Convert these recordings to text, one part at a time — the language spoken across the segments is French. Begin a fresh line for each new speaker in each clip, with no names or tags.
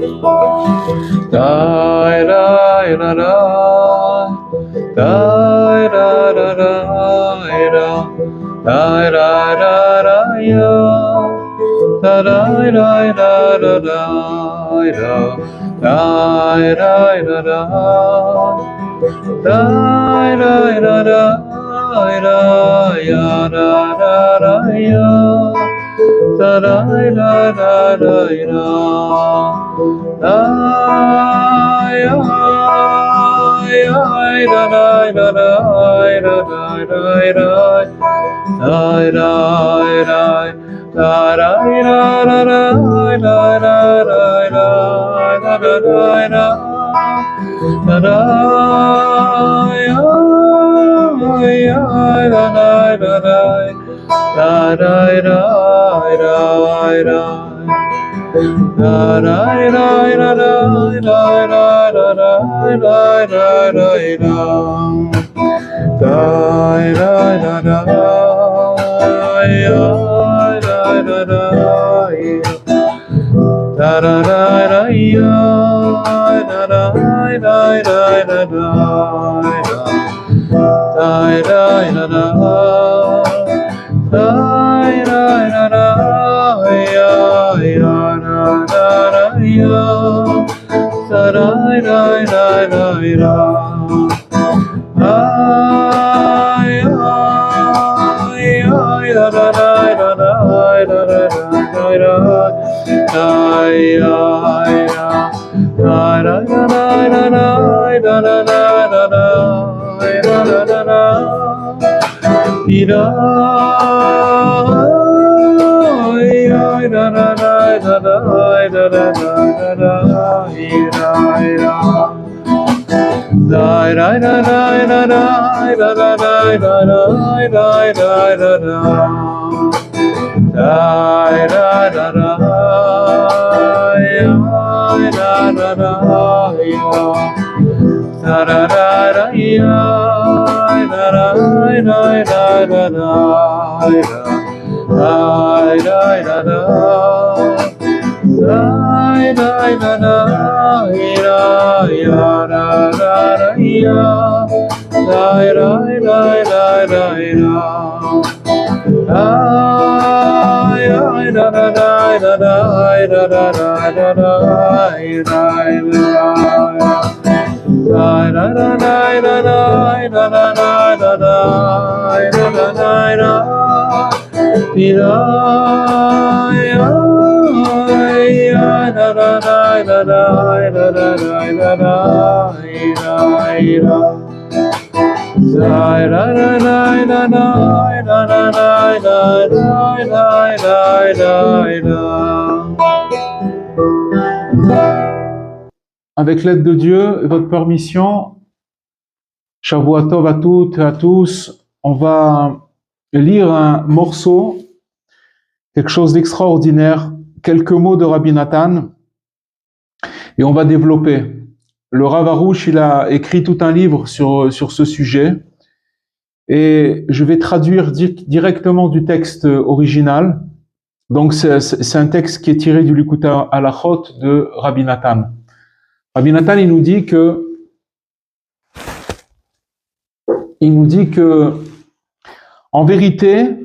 Dai dai da da, dai da da da da, dai da da da ya, da dai dai da da da da, dai dai da da, dai dai da da ya da da ya. Da da da da da da da ya ya da da da da da da da da da da da
Avec l'aide de Dieu et votre permission, Shavua Tov à toutes et à tous, on va lire un morceau, quelque chose d'extraordinaire, quelques mots de Rabbi Nathan, et on va développer. Le Rav Arush, il a écrit tout un livre sur ce sujet, et je vais traduire directement du texte original. Donc c'est un texte qui est tiré du Likutei Halachot de Rabbi Nathan. Rabbi Nathan, il nous dit que, en vérité,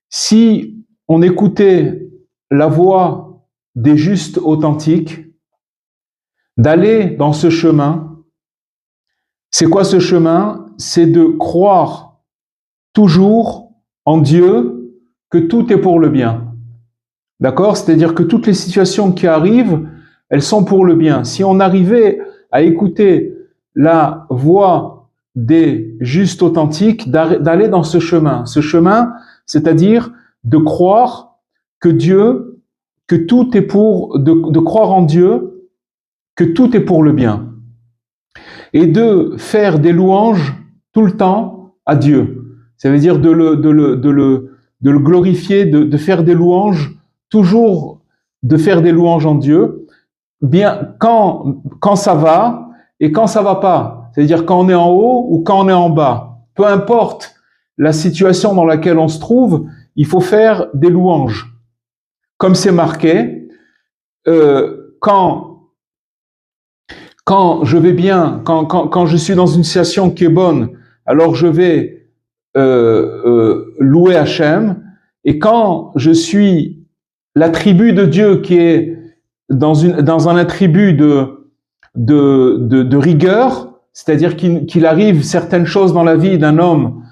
si on écoutait la voix des justes authentiques, d'aller dans ce chemin, c'est quoi ce chemin? C'est de croire toujours en Dieu, que tout est pour le bien. D'accord? C'est-à-dire que toutes les situations qui arrivent, elles sont pour le bien. Si on arrivait à écouter la voix des justes authentiques, d'aller dans ce chemin, c'est-à-dire de croire que Dieu, que tout est de croire en Dieu, que tout est pour le bien. Et de faire des louanges tout le temps à Dieu. Ça veut dire de le glorifier, de faire des louanges, toujours de faire des louanges en Dieu, bien quand ça va et quand ça va pas. C'est-à-dire quand on est en haut ou quand on est en bas. Peu importe la situation dans laquelle on se trouve, il faut faire des louanges. Comme c'est marqué, quand quand je vais bien, quand je suis dans une situation qui est bonne, alors je vais louer Hachem. Et quand je suis l'attribut de Dieu qui est dans un attribut de rigueur, c'est-à-dire qu'il arrive certaines choses dans la vie d'un homme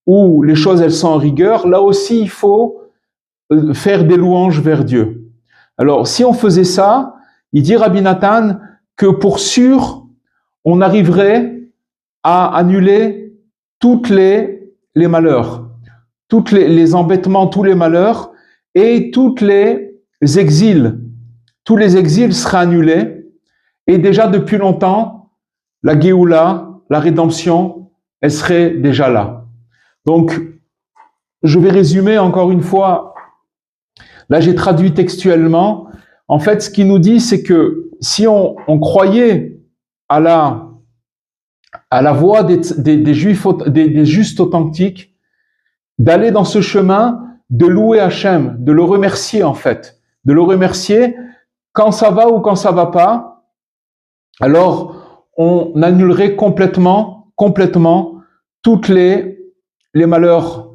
où les choses elles sont en rigueur, là aussi il faut faire des louanges vers Dieu. Alors si on faisait ça, il dit Rabbi Nathan que pour sûr on arriverait à annuler toutes les malheurs, toutes les embêtements, tous les malheurs et toutes les exils. Tous les exils seraient annulés et déjà depuis longtemps, la Géoula, la rédemption, elle serait déjà là. Donc, je vais résumer encore une fois. Là, j'ai traduit textuellement. En fait, ce qu'il nous dit, c'est que si on croyait à la voie des Juifs, des justes authentiques, d'aller dans ce chemin, de louer Hachem, de le remercier en fait, de le remercier quand ça va ou quand ça va pas, alors on annulerait complètement toutes les malheurs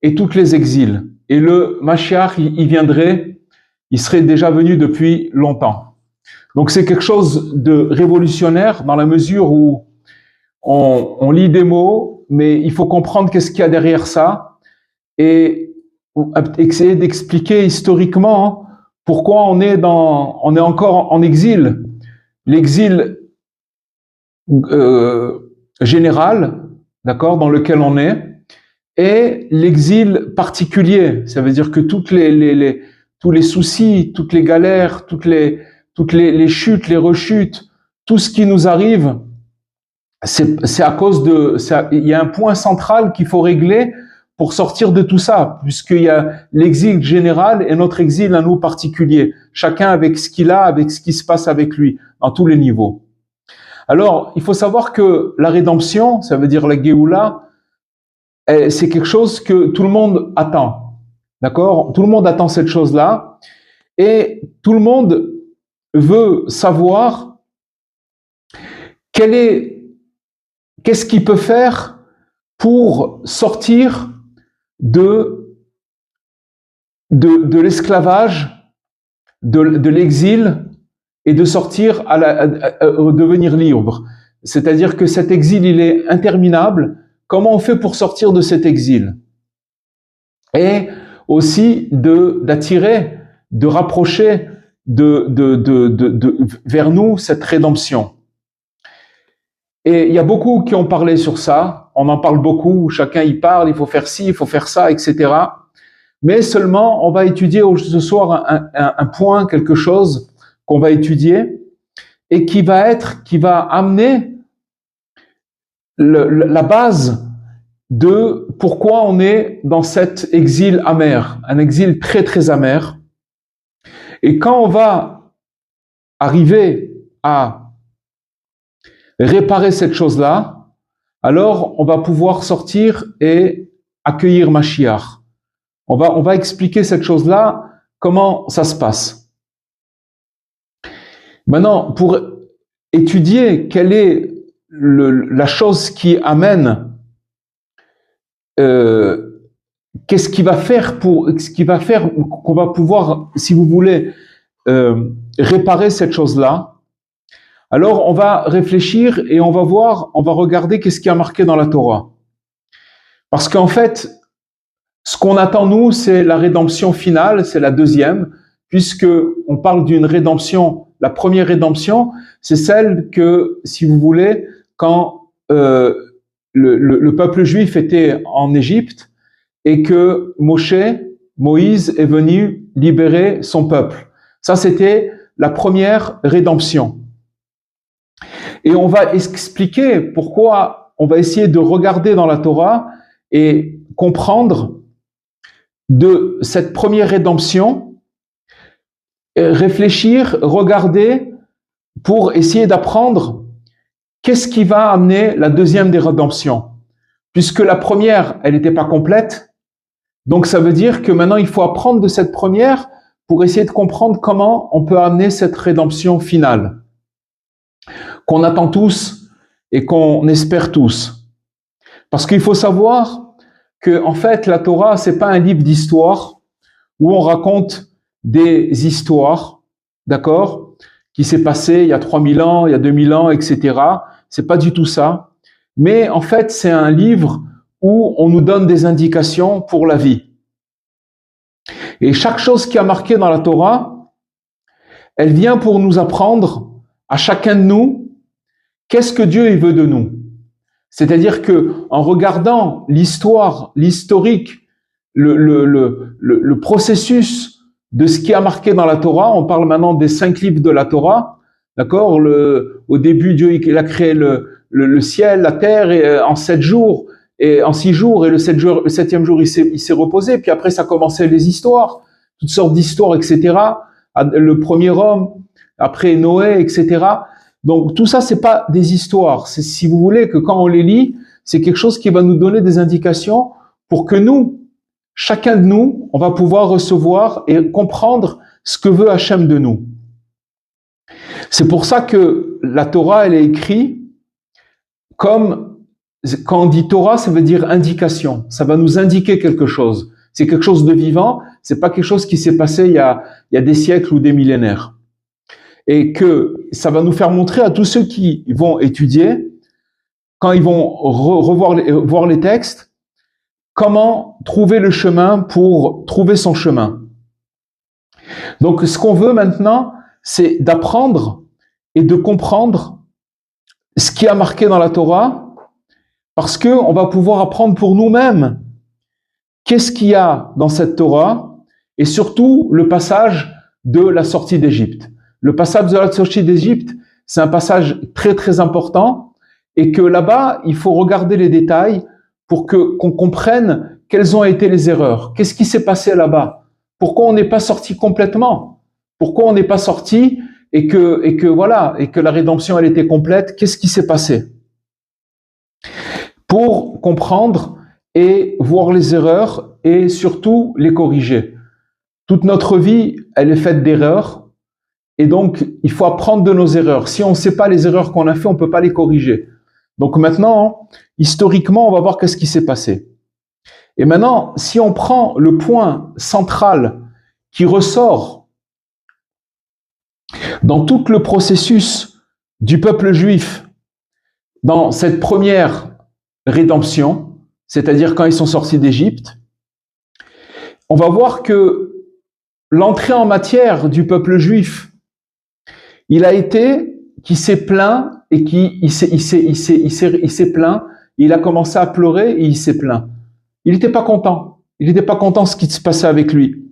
et toutes les exils. Et le Mashiach, il viendrait, il serait déjà venu depuis longtemps. Donc c'est quelque chose de révolutionnaire dans la mesure où on lit des mots, mais il faut comprendre qu'est-ce qu'il y a derrière ça et essayer d'expliquer historiquement pourquoi on est encore en exil. L'exil général, d'accord, dans lequel on est, et l'exil particulier. Ça veut dire que tous les soucis, toutes les galères, toutes les chutes, les rechutes, tout ce qui nous arrive, c'est à cause il y a un point central qu'il faut régler pour sortir de tout ça, puisqu'il y a l'exil général et notre exil à nous particulier, chacun avec ce qu'il a, avec ce qui se passe avec lui, dans tous les niveaux. Alors, il faut savoir que la rédemption, ça veut dire la Géoula, c'est quelque chose que tout le monde attend, d'accord? Tout le monde attend cette chose-là, et tout le monde veut savoir qu'est-ce qu'il peut faire pour sortir de l'esclavage, de l'exil, et de sortir devenir libre. C'est-à-dire que cet exil, il est interminable. Comment on fait pour sortir de cet exil? Et aussi d'attirer, de rapprocher vers nous cette rédemption. Et il y a beaucoup qui ont parlé sur ça, on en parle beaucoup, chacun y parle, il faut faire ci, il faut faire ça, etc. Mais seulement, on va étudier ce soir un point, quelque chose qu'on va étudier, et qui va amener la base de pourquoi on est dans cet exil amer, un exil très très amer. Et quand on va arriver à réparer cette chose-là, alors on va pouvoir sortir et accueillir Mashiach. On va expliquer cette chose-là, comment ça se passe. Maintenant, pour étudier quelle est la chose qui amène, qu'est-ce qui va faire qu'on va pouvoir, si vous voulez, réparer cette chose-là. Alors, on va réfléchir et on va regarder qu'est-ce qui a marqué dans la Torah. Parce qu'en fait, ce qu'on attend, nous, c'est la rédemption finale, c'est la deuxième, puisque on parle d'une rédemption. La première rédemption, c'est celle que, si vous voulez, quand le peuple juif était en Égypte et que Moïse est venu libérer son peuple. Ça, c'était la première rédemption. Et on va expliquer pourquoi, on va essayer de regarder dans la Torah et comprendre de cette première rédemption, réfléchir, regarder pour essayer d'apprendre qu'est-ce qui va amener la deuxième des rédemptions. Puisque la première, elle n'était pas complète, donc ça veut dire que maintenant il faut apprendre de cette première pour essayer de comprendre comment on peut amener cette rédemption finale. qu'on attend tous et qu'on espère tous. Parce qu'il faut savoir que, en fait, la Torah, c'est pas un livre d'histoire où on raconte des histoires, d'accord, qui s'est passé il y a 3000 ans, il y a 2000 ans, etc. C'est pas du tout ça. Mais en fait, c'est un livre où on nous donne des indications pour la vie. Et chaque chose qui a marqué dans la Torah, elle vient pour nous apprendre à chacun de nous qu'est-ce que Dieu il veut de nous. C'est-à-dire que en regardant l'histoire, l'historique, le processus de ce qui a marqué dans la Torah, on parle maintenant des 5 livres de la Torah, d'accord. Au début, Dieu il a créé le ciel, la terre et, en 7 jours. Et en 6 jours, et le 7e jour, il s'est reposé. Puis après, ça commençait les histoires, toutes sortes d'histoires, etc. Le premier homme, après Noé, etc. Donc tout ça, c'est pas des histoires. C'est, si vous voulez, que quand on les lit, c'est quelque chose qui va nous donner des indications pour que nous, chacun de nous, on va pouvoir recevoir et comprendre ce que veut Hachem de nous. C'est pour ça que la Torah, elle est écrite comme, quand on dit Torah, ça veut dire indication. Ça va nous indiquer quelque chose. C'est quelque chose de vivant. C'est pas quelque chose qui s'est passé il y a des siècles ou des millénaires. Et que ça va nous faire montrer à tous ceux qui vont étudier, quand ils vont voir les textes, comment trouver le chemin pour trouver son chemin. Donc, ce qu'on veut maintenant, c'est d'apprendre et de comprendre ce qui a marqué dans la Torah, parce que on va pouvoir apprendre pour nous-mêmes qu'est-ce qu'il y a dans cette Torah, et surtout le passage de la sortie d'Égypte. Le passage de la sortie d'Égypte, c'est un passage très très important, et que là-bas, il faut regarder les détails pour qu'on comprenne quelles ont été les erreurs. Qu'est-ce qui s'est passé là-bas? Pourquoi on n'est pas sorti complètement? Pourquoi on n'est pas sorti et que la rédemption elle était complète? Qu'est-ce qui s'est passé? Pour comprendre et voir les erreurs et surtout les corriger. Toute notre vie, elle est faite d'erreurs et donc il faut apprendre de nos erreurs. Si on ne sait pas les erreurs qu'on a fait, on ne peut pas les corriger. Donc maintenant, historiquement, on va voir qu'est-ce qui s'est passé. Et maintenant, si on prend le point central qui ressort dans tout le processus du peuple juif, dans cette première rédemption, c'est-à-dire quand ils sont sortis d'Égypte, on va voir que l'entrée en matière du peuple juif, il a été qui s'est plaint et il s'est plaint, il a commencé à pleurer et il s'est plaint. Il n'était pas content. Il n'était pas content de ce qui se passait avec lui.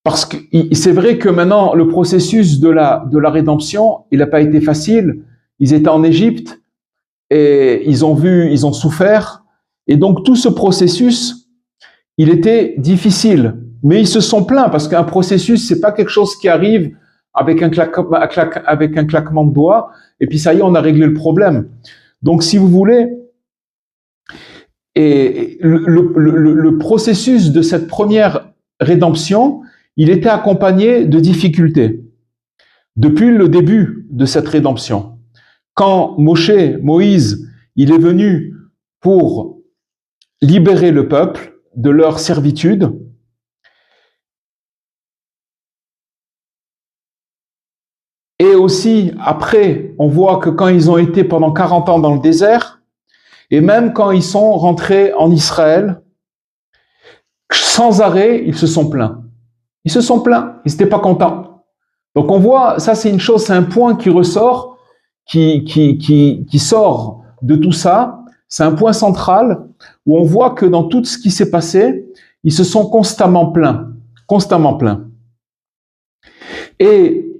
Parce que c'est vrai que maintenant, le processus de la rédemption, il n'a pas été facile. Ils étaient en Égypte et ils ont souffert. Et donc, tout ce processus, il était difficile. Mais ils se sont plaints parce qu'un processus, c'est pas quelque chose qui arrive avec un claquement de doigts. Et puis, ça y est, on a réglé le problème. Donc, si vous voulez, et le processus de cette première rédemption, il était accompagné de difficultés. Depuis le début de cette rédemption, quand Moïse, il est venu pour libérer le peuple de leur servitude, et aussi après, on voit que quand ils ont été pendant 40 ans dans le désert, et même quand ils sont rentrés en Israël, sans arrêt, ils se sont plaints. Ils se sont plaints, ils n'étaient pas contents. Donc on voit, ça c'est une chose, c'est un point qui ressort, qui sort de tout ça. C'est un point central où on voit que dans tout ce qui s'est passé, ils se sont constamment plaints. Constamment plaints. Et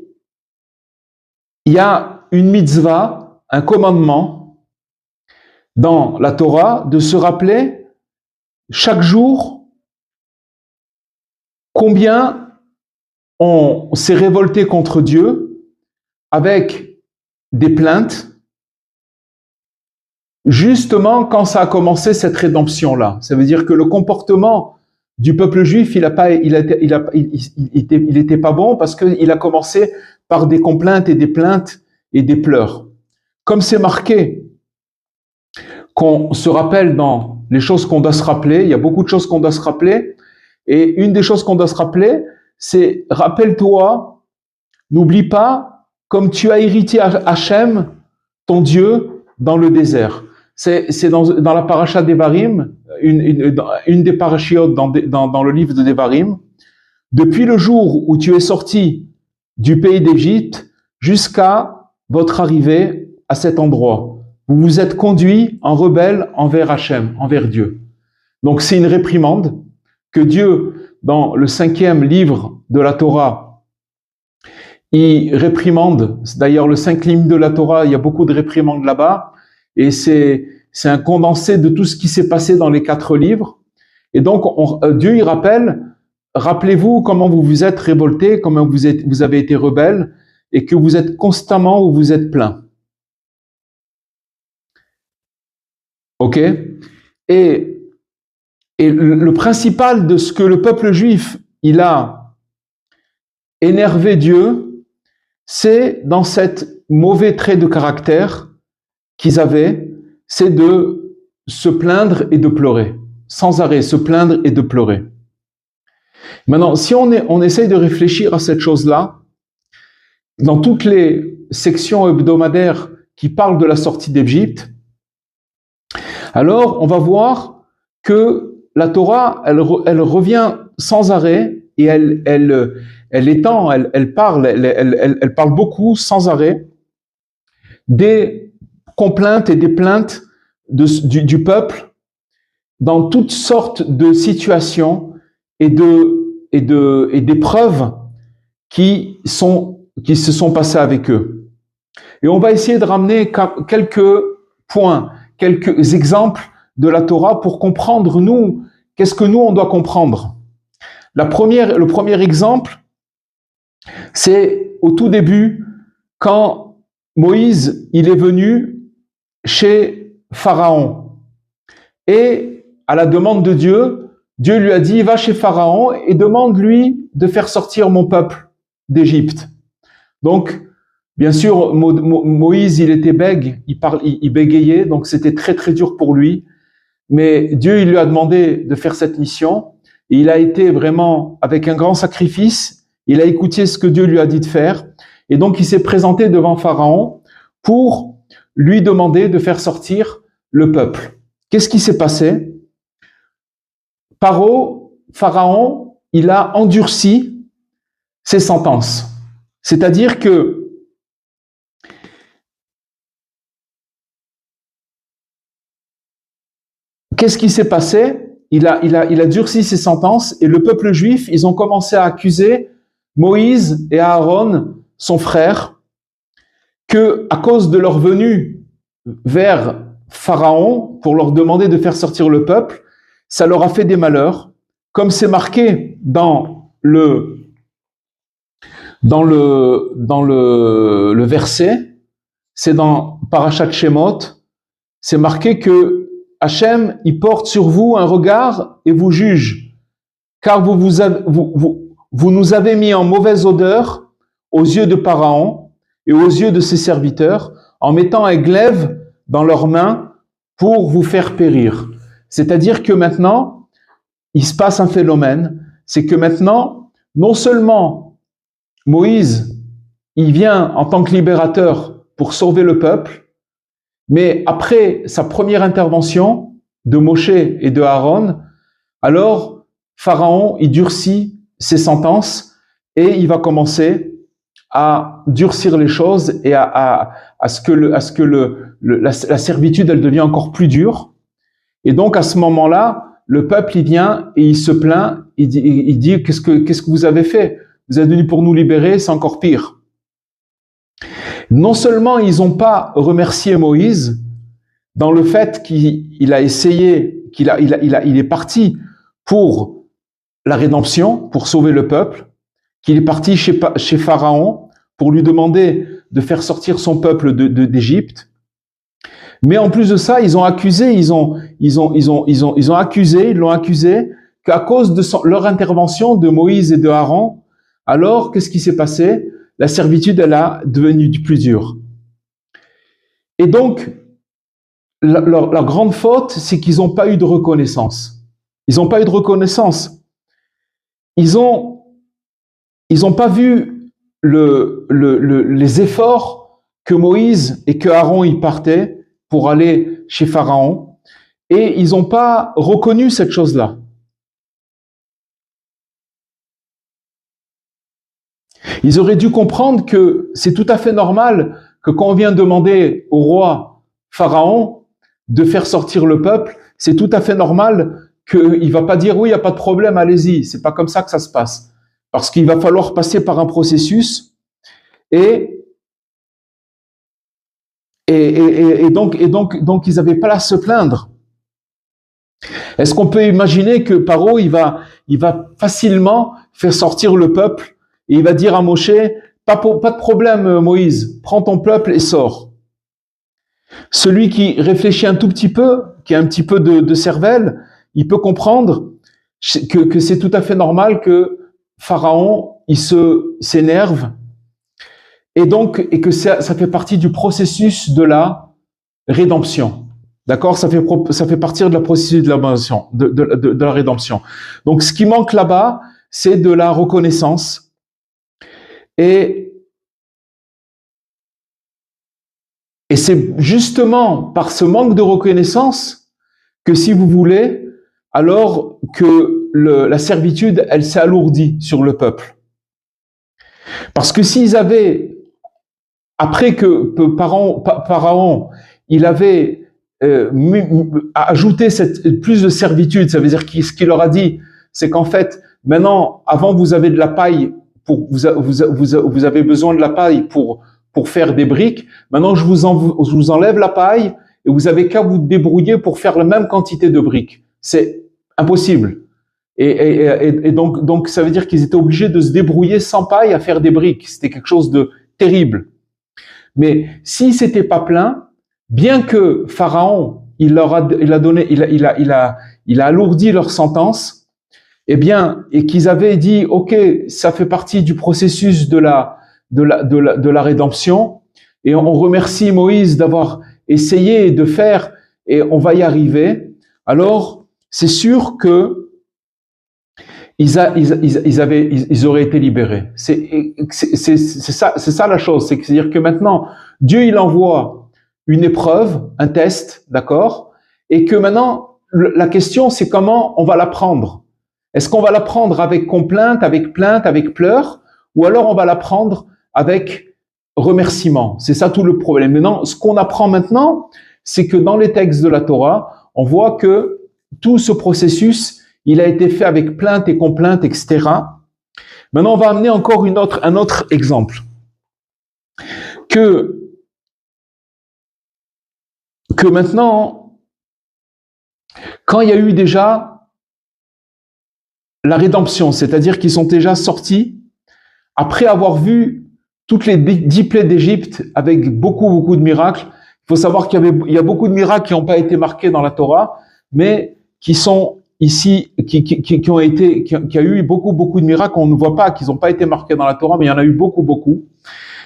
il y a une mitzvah, un commandement, dans la Torah, de se rappeler chaque jour combien on s'est révolté contre Dieu avec des plaintes, justement quand ça a commencé cette rédemption-là. Ça veut dire que le comportement du peuple juif, il était pas bon parce qu'il a commencé par des complaintes et des plaintes et des pleurs. Comme c'est marqué qu'on se rappelle dans les choses qu'on doit se rappeler, il y a beaucoup de choses qu'on doit se rappeler, et une des choses qu'on doit se rappeler, c'est rappelle-toi, n'oublie pas, comme tu as hérité Hachem, ton Dieu, dans le désert. C'est dans la paracha d'Evarim, une des parachiotes dans le livre de Devarim. Depuis le jour où tu es sorti du pays d'Égypte jusqu'à votre arrivée à cet endroit, vous vous êtes conduit en rebelle envers Hachem, envers Dieu. Donc c'est une réprimande que Dieu, dans le 5e livre de la Torah, il réprimande. D'ailleurs, le 5e livre de la Torah, il y a beaucoup de réprimandes là-bas, et c'est un condensé de tout ce qui s'est passé dans les 4 livres. Et donc, Dieu, il rappelez-vous comment vous vous êtes révoltés, comment vous avez été rebelles, et que vous êtes constamment où vous êtes plein. Ok? Et le principal de ce que le peuple juif, il a énervé Dieu, c'est dans cette mauvais trait de caractère qu'ils avaient, c'est de se plaindre et de pleurer. Sans arrêt, se plaindre et de pleurer. Maintenant, si on essaye de réfléchir à cette chose-là, dans toutes les sections hebdomadaires qui parlent de la sortie d'Égypte, alors on va voir que la Torah, elle revient sans arrêt et elle parle beaucoup sans arrêt des complaintes et des plaintes du peuple dans toutes sortes de situations et d'épreuves qui se sont passées avec eux. Et on va essayer de ramener quelques points, quelques exemples de la Torah pour comprendre, nous, qu'est-ce que nous, on doit comprendre. Le premier exemple, c'est au tout début, quand Moïse, il est venu chez Pharaon. Et à la demande de Dieu, Dieu lui a dit, va chez Pharaon et demande-lui de faire sortir mon peuple d'Égypte. Donc, bien sûr, Moïse, il était bègue, il bégayait, donc c'était très très dur pour lui. Mais Dieu, il lui a demandé de faire cette mission. Et il a été vraiment, avec un grand sacrifice, il a écouté ce que Dieu lui a dit de faire. Et donc, il s'est présenté devant Pharaon pour lui demander de faire sortir le peuple. Qu'est-ce qui s'est passé? Pharaon, il a endurci ses sentences. C'est-à-dire que qu'est-ce qui s'est passé? Il a durci ses sentences et le peuple juif, ils ont commencé à accuser Moïse et Aaron, son frère, que à cause de leur venue vers Pharaon pour leur demander de faire sortir le peuple, ça leur a fait des malheurs, comme c'est marqué dans le verset, c'est dans Parashat Shemot, c'est marqué que Hachem, il porte sur vous un regard et vous juge, car vous nous avez mis en mauvaise odeur aux yeux de Pharaon et aux yeux de ses serviteurs, en mettant un glaive dans leurs mains pour vous faire périr. C'est-à-dire que maintenant, il se passe un phénomène, c'est que maintenant, non seulement Moïse, il vient en tant que libérateur pour sauver le peuple, mais après sa première intervention de Moshe et de Aaron, alors Pharaon, il durcit ses sentences et il va commencer à durcir les choses et à ce que la servitude, elle devient encore plus dure. Et donc à ce moment-là, le peuple, il vient et il se plaint, il dit qu'est-ce que vous avez fait? Vous êtes venus pour nous libérer, c'est encore pire. Non seulement ils n'ont pas remercié Moïse dans le fait qu'il a essayé, il est parti pour la rédemption, pour sauver le peuple, qu'il est parti chez Pharaon pour lui demander de faire sortir son peuple d'Égypte. Mais en plus de ça, ils l'ont accusé qu'à cause de leur intervention de Moïse et de Aaron, alors qu'est-ce qui s'est passé? La servitude, elle a devenu plus dure. Et donc, la grande faute, c'est qu'ils n'ont pas eu de reconnaissance. Ils n'ont pas eu de reconnaissance. Ils n'ont pas vu les efforts que Moïse et que Aaron y partaient pour aller chez Pharaon, et ils n'ont pas reconnu cette chose-là. Ils auraient dû comprendre que c'est tout à fait normal que quand on vient demander au roi Pharaon de faire sortir le peuple, c'est tout à fait normal qu'il ne va pas dire oui, il n'y a pas de problème, allez-y. C'est pas comme ça que ça se passe. Parce qu'il va falloir passer par un processus et donc ils n'avaient pas à se plaindre. Est-ce qu'on peut imaginer que Paro, il va facilement faire sortir le peuple et il va dire à Moshe, pas de problème Moïse, prends ton peuple et sors. Celui qui réfléchit un tout petit peu, qui a un petit peu de cervelle, il peut comprendre que c'est tout à fait normal que Pharaon, il s'énerve et que ça fait partie du processus de la rédemption. D'accord, ça fait partie de la processus de la rédemption. Donc, ce qui manque là-bas, c'est de la reconnaissance. Et c'est justement par ce manque de reconnaissance que, si vous voulez, alors que la servitude, elle s'est alourdie sur le peuple. Parce que s'ils avaient, après que Pharaon, il avait ajouté plus de servitude, ça veut dire ce qu'il leur a dit, c'est qu'en fait, maintenant, avant vous avez de la paille, vous avez besoin de la paille pour faire des briques, maintenant je vous enlève la paille et vous avez qu'à vous débrouiller pour faire la même quantité de briques. C'est impossible. Et donc ça veut dire qu'ils étaient obligés de se débrouiller sans paille à faire des briques. C'était quelque chose de terrible. Mais s'ils s'étaient pas plaints, bien que Pharaon, il a alourdi leur sentence, eh bien, et qu'ils avaient dit, ok, ça fait partie du processus de la rédemption, et on remercie Moïse d'avoir essayé de faire, et on va y arriver. Alors, c'est sûr que ils auraient été libérés. C'est ça la chose. C'est-à-dire que maintenant, Dieu, il envoie une épreuve, un test, d'accord? Et que maintenant, la question, c'est comment on va la prendre. Est-ce qu'on va la prendre avec complainte, avec plainte, avec pleurs, ou alors on va la prendre avec remerciement? C'est ça tout le problème. Maintenant, ce qu'on apprend maintenant, c'est que dans les textes de la Torah, on voit que tout ce processus, il a été fait avec plainte et complainte, etc. Maintenant, on va amener encore un autre exemple. Que maintenant, quand il y a eu déjà la rédemption, c'est-à-dire qu'ils sont déjà sortis, après avoir vu toutes les 10 plaies d'Égypte avec beaucoup de miracles, il faut savoir qu'il y a beaucoup de miracles qui n'ont pas été marqués dans la Torah, mais qui sont ici, qui a eu beaucoup de miracles, on ne voit pas, qu'ils n'ont pas été marqués dans la Torah, mais il y en a eu beaucoup.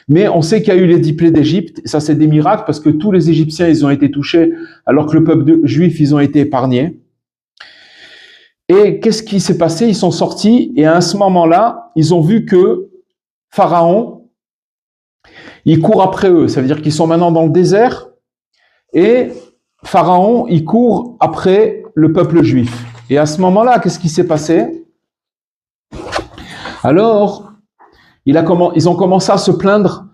Mais on sait qu'il y a eu les 10 plaies d'Égypte, ça c'est des miracles parce que tous les Égyptiens, ils ont été touchés, alors que le peuple juif, ils ont été épargnés. Et qu'est-ce qui s'est passé? Ils sont sortis, et à ce moment-là, ils ont vu que Pharaon, il court après eux, ça veut dire qu'ils sont maintenant dans le désert, et Pharaon, il court après le peuple juif. Et à ce moment-là, qu'est-ce qui s'est passé? Alors, ils ont commencé à se plaindre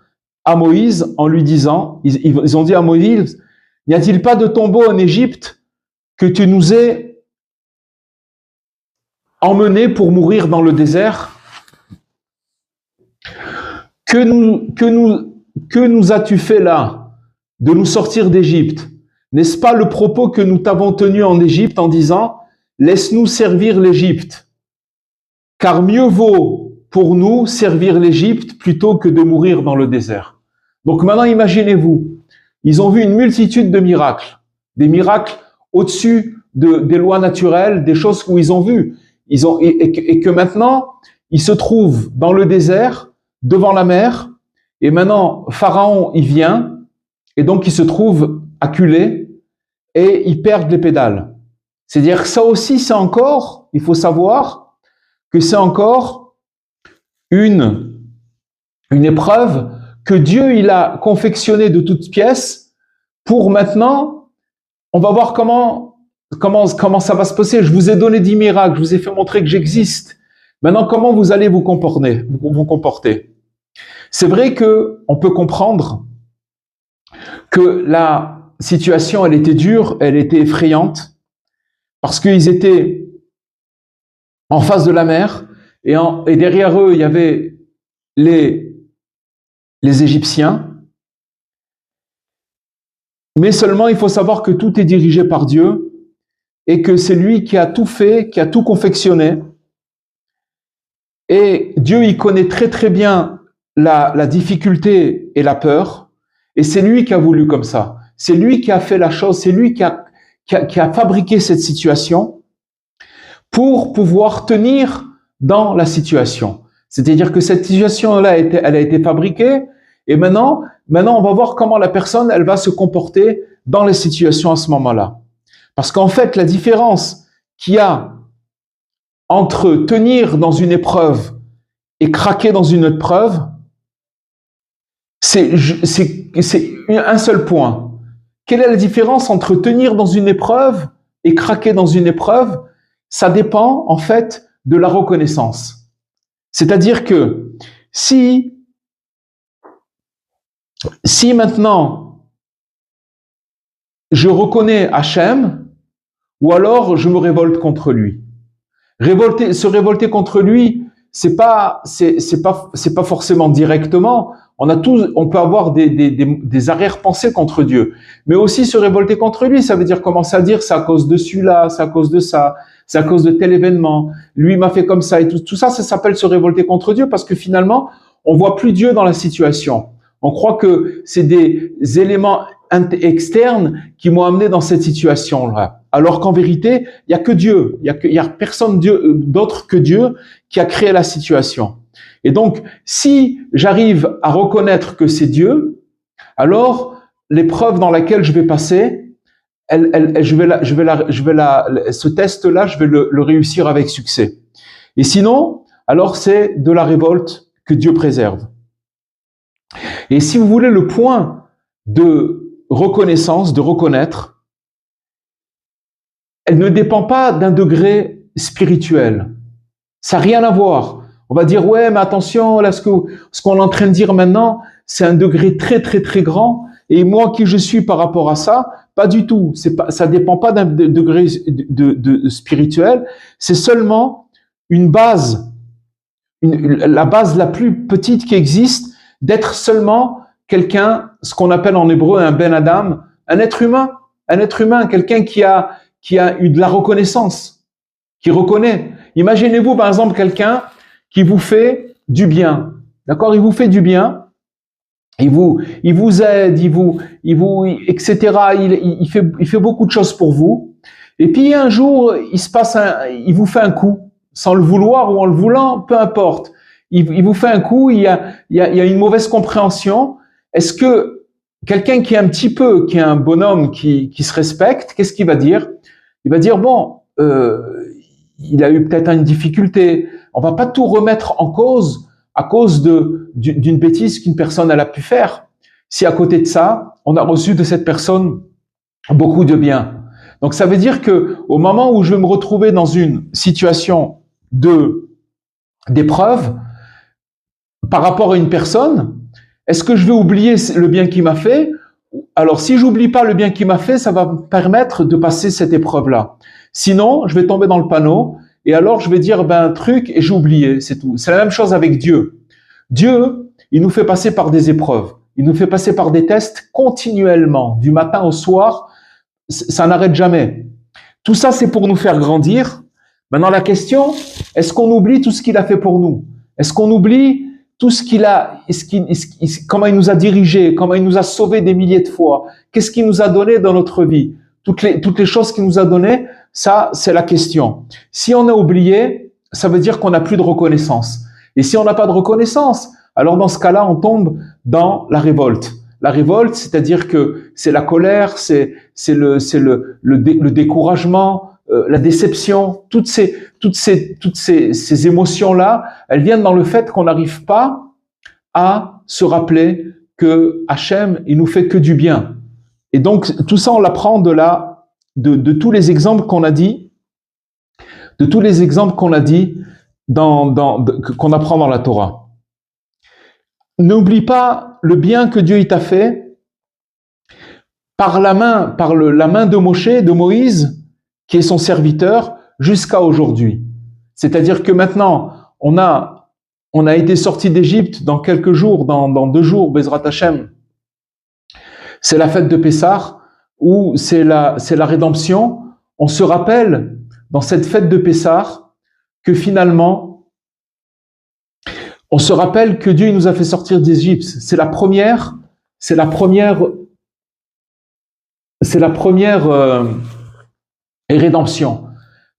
à Moïse en lui disant, ils ont dit à Moïse, n'y a-t-il pas de tombeau en Égypte que tu nous aies emmenés pour mourir dans le désert? Que nous as-tu fait là de nous sortir d'Égypte? N'est-ce pas le propos que nous t'avons tenu en Égypte en disant, laisse-nous servir l'Égypte, car mieux vaut pour nous servir l'Égypte plutôt que de mourir dans le désert. Donc maintenant, imaginez-vous, ils ont vu une multitude de miracles, des miracles au-dessus des lois naturelles, des choses où ils ont vu, et que maintenant, ils se trouvent dans le désert, devant la mer, et maintenant, Pharaon, il vient, et donc ils se trouvent acculés et ils perdent les pédales. C'est-à-dire que ça aussi, c'est encore, il faut savoir que c'est encore une épreuve que Dieu, il a confectionnée de toutes pièces pour maintenant, on va voir comment ça va se passer. Je vous ai donné 10 miracles, je vous ai fait montrer que j'existe. Maintenant, comment vous allez vous comporter? C'est vrai que on peut comprendre que la situation, elle était dure, elle était effrayante, parce qu'ils étaient en face de la mer, et derrière eux, il y avait les Égyptiens. Mais seulement, il faut savoir que tout est dirigé par Dieu, et que c'est lui qui a tout fait, qui a tout confectionné. Et Dieu, il connaît très très bien la difficulté et la peur, et c'est lui qui a voulu comme ça. C'est lui qui a fait la chose, c'est lui qui a fabriqué cette situation pour pouvoir tenir dans la situation. C'est-à-dire que cette situation-là, elle a été fabriquée, et maintenant, on va voir comment la personne, elle va se comporter dans les situations à ce moment-là. Parce qu'en fait, la différence qu'il y a entre tenir dans une épreuve et craquer dans une autre épreuve, c'est un seul point. Quelle est la différence entre tenir dans une épreuve et craquer dans une épreuve? Ça dépend, en fait, de la reconnaissance. C'est-à-dire que si maintenant je reconnais Hachem, ou alors je me révolte contre lui. Se révolter contre lui, c'est pas forcément directement. On peut avoir des arrière-pensées contre Dieu, mais aussi se révolter contre lui, ça veut dire commencer à dire c'est à cause de celui-là, c'est à cause de ça, c'est à cause de tel événement. Lui m'a fait comme ça et tout ça, ça s'appelle se révolter contre Dieu parce que finalement, on voit plus Dieu dans la situation. On croit que c'est des éléments externes qui m'ont amené dans cette situation-là. Alors qu'en vérité, il y a que Dieu, il y a personne d'autre que Dieu qui a créé la situation. Et donc, si j'arrive à reconnaître que c'est Dieu, alors l'épreuve dans laquelle je vais passer, ce test-là, je vais le réussir avec succès. Et sinon, alors c'est de la révolte que Dieu préserve. Et si vous voulez le point de reconnaissance, de reconnaître, elle ne dépend pas d'un degré spirituel. Ça n'a rien à voir. On va dire, ouais, mais attention, là, ce qu'on est en train de dire maintenant, c'est un degré très, très, très grand. Et moi, qui je suis par rapport à ça, pas du tout. Ça dépend pas d'un degré de spirituel. C'est seulement une base, la base la plus petite qui existe, d'être seulement quelqu'un, ce qu'on appelle en hébreu un Ben Adam, un être humain, quelqu'un qui a eu de la reconnaissance, qui reconnaît. Imaginez-vous, par exemple, quelqu'un qui vous fait du bien. D'accord? Il vous fait du bien. Il vous aide, etc. Il fait beaucoup de choses pour vous. Et puis, un jour, il vous fait un coup. Sans le vouloir ou en le voulant, peu importe. Il vous fait un coup, il y a une mauvaise compréhension. Est-ce que quelqu'un qui est un bonhomme qui se respecte, qu'est-ce qu'il va dire? Il va dire, bon, il a eu peut-être une difficulté. On va pas tout remettre en cause à cause d'une bêtise qu'une personne elle a pu faire. Si à côté de ça, on a reçu de cette personne beaucoup de bien. Donc ça veut dire que au moment où je vais me retrouver dans une situation d'épreuve par rapport à une personne, est-ce que je vais oublier le bien qu'il m'a fait? Alors si j'oublie pas le bien qu'il m'a fait, ça va me permettre de passer cette épreuve-là. Sinon, je vais tomber dans le panneau et alors je vais dire un truc et j'ai oublié, c'est tout. C'est la même chose avec Dieu. Dieu, il nous fait passer par des épreuves. Il nous fait passer par des tests continuellement, du matin au soir. Ça n'arrête jamais. Tout ça, c'est pour nous faire grandir. Maintenant, la question, est-ce qu'on oublie tout ce qu'il a fait pour nous? Est-ce qu'on oublie tout ce qu'il a, comment il nous a dirigés, comment il nous a sauvés des milliers de fois? Qu'est-ce qu'il nous a donné dans notre vie? Toutes les choses qu'il nous a données, ça, c'est la question. Si on a oublié, ça veut dire qu'on n'a plus de reconnaissance. Et si on n'a pas de reconnaissance, alors dans ce cas-là, on tombe dans la révolte. la révolte, c'est-à-dire que c'est la colère, c'est le découragement, la déception, toutes ces émotions-là, elles viennent dans le fait qu'on n'arrive pas à se rappeler que Hachem, il nous fait que du bien. Et donc, tout ça, on l'apprend de tous les exemples qu'on a dit, qu'on apprend dans la Torah. N'oublie pas le bien que Dieu t'a fait par la main de Moshe, de Moïse, qui est son serviteur, jusqu'à aujourd'hui. C'est-à-dire que maintenant, on a été sorti d'Égypte dans quelques jours, dans 2 jours, Bezrat Hashem. C'est la fête de Pessah, où c'est la rédemption. On se rappelle, dans cette fête de Pessah, que finalement, on se rappelle que Dieu nous a fait sortir d'Égypte. C'est la première rédemption.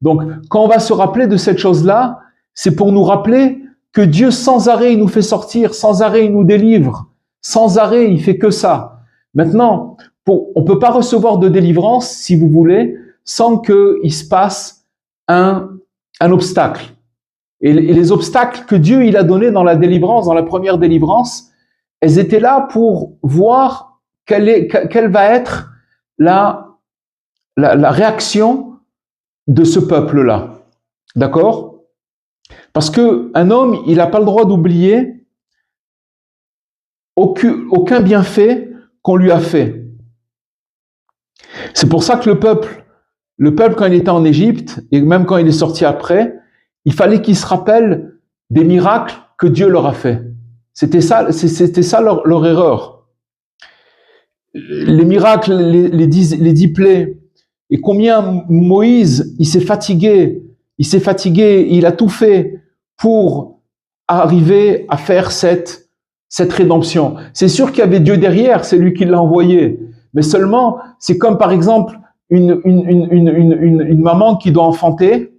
Donc, quand on va se rappeler de cette chose-là, c'est pour nous rappeler que Dieu, sans arrêt, il nous fait sortir, sans arrêt, il nous délivre, sans arrêt, il fait que ça. Maintenant, on peut pas recevoir de délivrance, si vous voulez, sans qu'il se passe un obstacle. Et les obstacles que Dieu il a donnés dans la délivrance, dans la première délivrance, elles étaient là pour voir quelle va être la réaction de ce peuple-là. D'accord? Parce que un homme, il n'a pas le droit d'oublier aucun bienfait qu'on lui a fait. C'est pour ça que le peuple, quand il était en Égypte, et même quand il est sorti après, il fallait qu'ils se rappellent des miracles que Dieu leur a fait. C'était ça leur erreur. Les miracles, les 10 plaies, et combien Moïse, il s'est fatigué, il a tout fait pour arriver à faire cette rédemption. C'est sûr qu'il y avait Dieu derrière, c'est lui qui l'a envoyé. Mais seulement, c'est comme par exemple une maman qui doit enfanter.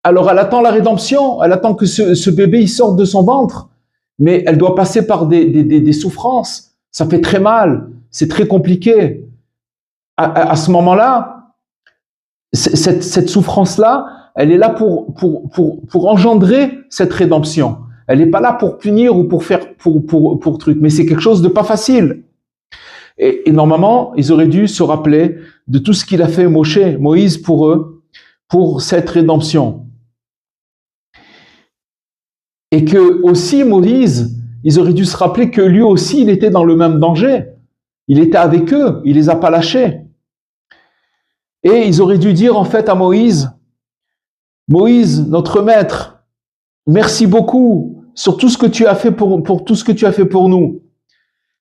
Alors elle attend la rédemption, elle attend que ce bébé il sorte de son ventre, mais elle doit passer par des souffrances. Ça fait très mal, c'est très compliqué. À ce moment-là, cette souffrance-là, elle est là pour engendrer cette rédemption. Elle n'est pas là pour punir ou pour truc, mais c'est quelque chose de pas facile. Et normalement, ils auraient dû se rappeler de tout ce qu'il a fait Moïse pour eux, pour cette rédemption. Et que aussi Moïse, ils auraient dû se rappeler que lui aussi, il était dans le même danger. Il était avec eux, il les a pas lâchés. Et ils auraient dû dire en fait à Moïse, notre maître, merci beaucoup sur tout ce que tu as fait pour tout ce que tu as fait pour nous.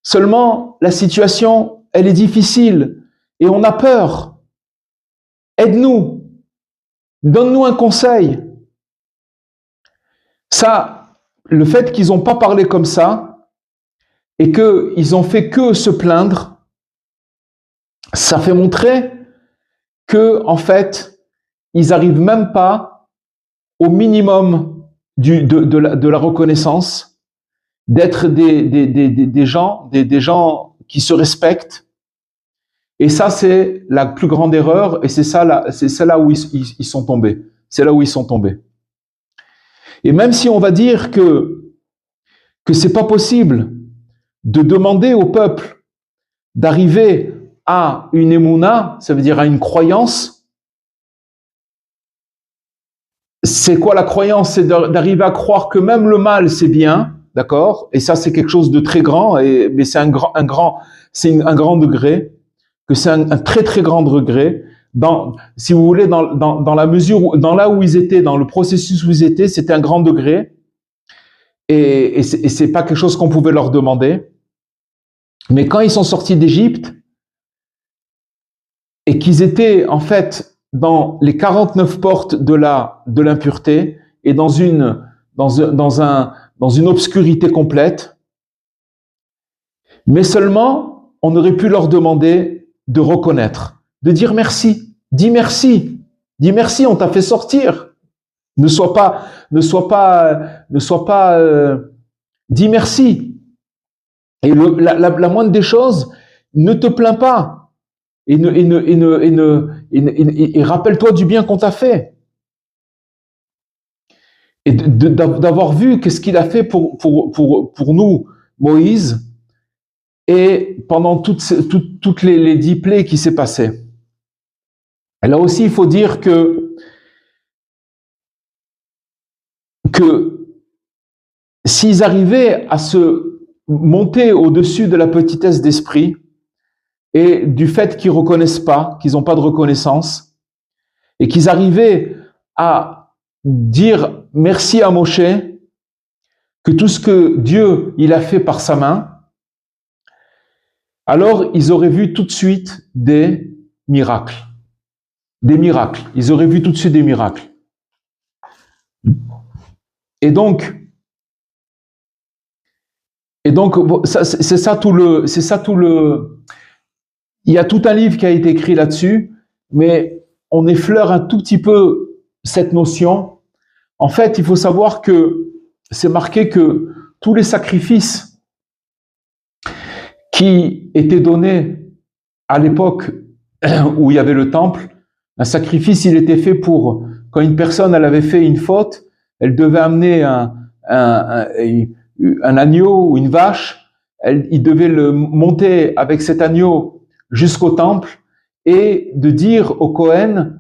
Seulement, la situation, elle est difficile et on a peur. Aide-nous. Donne-nous un conseil. Ça, le fait qu'ils n'ont pas parlé comme ça et qu'ils ont fait que se plaindre, ça fait montrer que, en fait, ils n'arrivent même pas au minimum de la reconnaissance, d'être des gens qui se respectent. Et ça, c'est la plus grande erreur et c'est là où ils sont tombés. C'est là où ils sont tombés. Et même si on va dire que c'est pas possible de demander au peuple d'arriver à une émouna, ça veut dire à une croyance. C'est quoi la croyance? C'est d'arriver à croire que même le mal c'est bien, d'accord? Et ça c'est quelque chose de très grand, mais c'est un grand degré, que c'est un très très grand degré. Si vous voulez, dans la mesure dans là où ils étaient, dans le processus où ils étaient, c'était un grand degré. Et c'est pas quelque chose qu'on pouvait leur demander. Mais quand ils sont sortis d'Égypte, et qu'ils étaient en fait dans les 49 portes de l'impureté et dans une obscurité complète, mais seulement on aurait pu leur demander de reconnaître, de dire merci, dis merci, on t'a fait sortir. Ne sois pas, dis merci. Et la moindre des choses, ne te plains pas. Et rappelle-toi du bien qu'on t'a fait. Et d'avoir vu qu'est-ce qu'il a fait pour nous, Moïse, et pendant toutes les 10 plaies qui s'est passées. Et là aussi, il faut dire que s'ils arrivaient à se monter au-dessus de la petitesse d'esprit et du fait qu'ils reconnaissent pas, qu'ils n'ont pas de reconnaissance, et qu'ils arrivaient à dire merci à Moshe, que tout ce que Dieu il a fait par sa main, alors ils auraient vu tout de suite des miracles. Des miracles. Ils auraient vu tout de suite des miracles. Et donc, c'est ça tout le. Il y a tout un livre qui a été écrit là-dessus, mais on effleure un tout petit peu cette notion. En fait, il faut savoir que c'est marqué que tous les sacrifices qui étaient donnés à l'époque où il y avait le temple, un sacrifice, il était fait pour quand une personne elle avait fait une faute, elle devait amener un agneau ou une vache, il devait le monter avec cet agneau jusqu'au temple et de dire au Cohen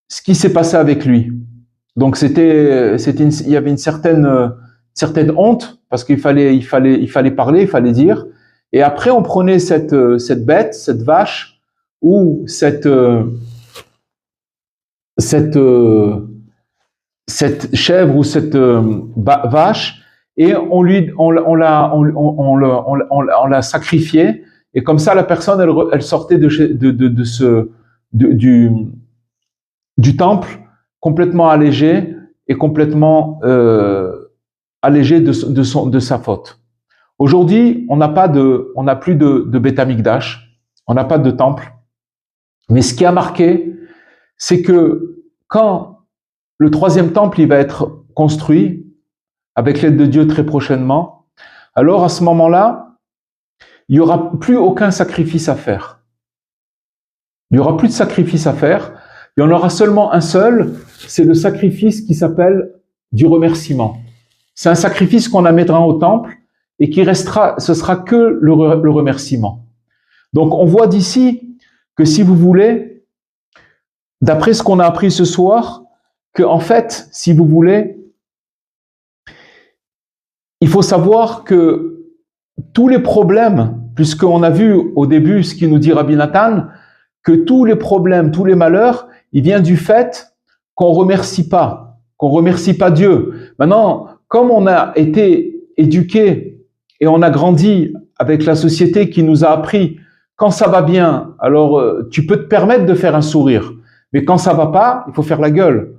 ce qui s'est passé avec lui. Donc il y avait une certaine honte parce qu'il fallait parler, il fallait dire. Et après on prenait cette bête, cette vache ou cette chèvre ou cette vache et on l'a sacrifiée et comme ça la personne elle sortait du temple complètement allégée et complètement allégée de sa faute. Aujourd'hui, on n'a plus de Beth Amikdash, on n'a pas de temple, mais ce qui a marqué, c'est que quand le 3e temple il va être construit, avec l'aide de Dieu très prochainement, alors à ce moment-là, il n'y aura plus aucun sacrifice à faire. Il n'y aura plus de sacrifice à faire, il y en aura seulement un seul, c'est le sacrifice qui s'appelle du remerciement. C'est un sacrifice qu'on amènera au temple et qui restera, ce sera que le remerciement. Donc on voit d'ici que si vous voulez, d'après ce qu'on a appris ce soir, que en fait, si vous voulez, il faut savoir que tous les problèmes, puisqu'on a vu au début ce qu'il nous dit Rabbi Nathan, que tous les problèmes, tous les malheurs, il vient du fait qu'on remercie pas Dieu. Maintenant, comme on a été éduqué et on a grandi avec la société qui nous a appris quand ça va bien, alors tu peux te permettre de faire un sourire, mais quand ça va pas, il faut faire la gueule,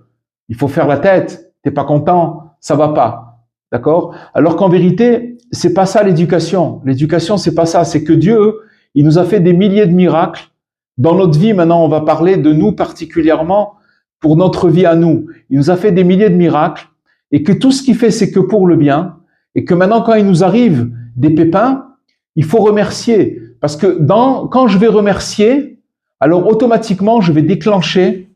il faut faire la tête, t'es pas content, ça va pas, d'accord? Alors qu'en vérité, c'est pas ça l'éducation. L'éducation, c'est pas ça, c'est que Dieu, il nous a fait des milliers de miracles. Dans notre vie, maintenant, on va parler de nous particulièrement pour notre vie à nous. Il nous a fait des milliers de miracles et que tout ce qu'il fait, c'est que pour le bien et que maintenant, quand il nous arrive des pépins, il faut remercier. Parce que quand je vais remercier, alors automatiquement, je vais déclencher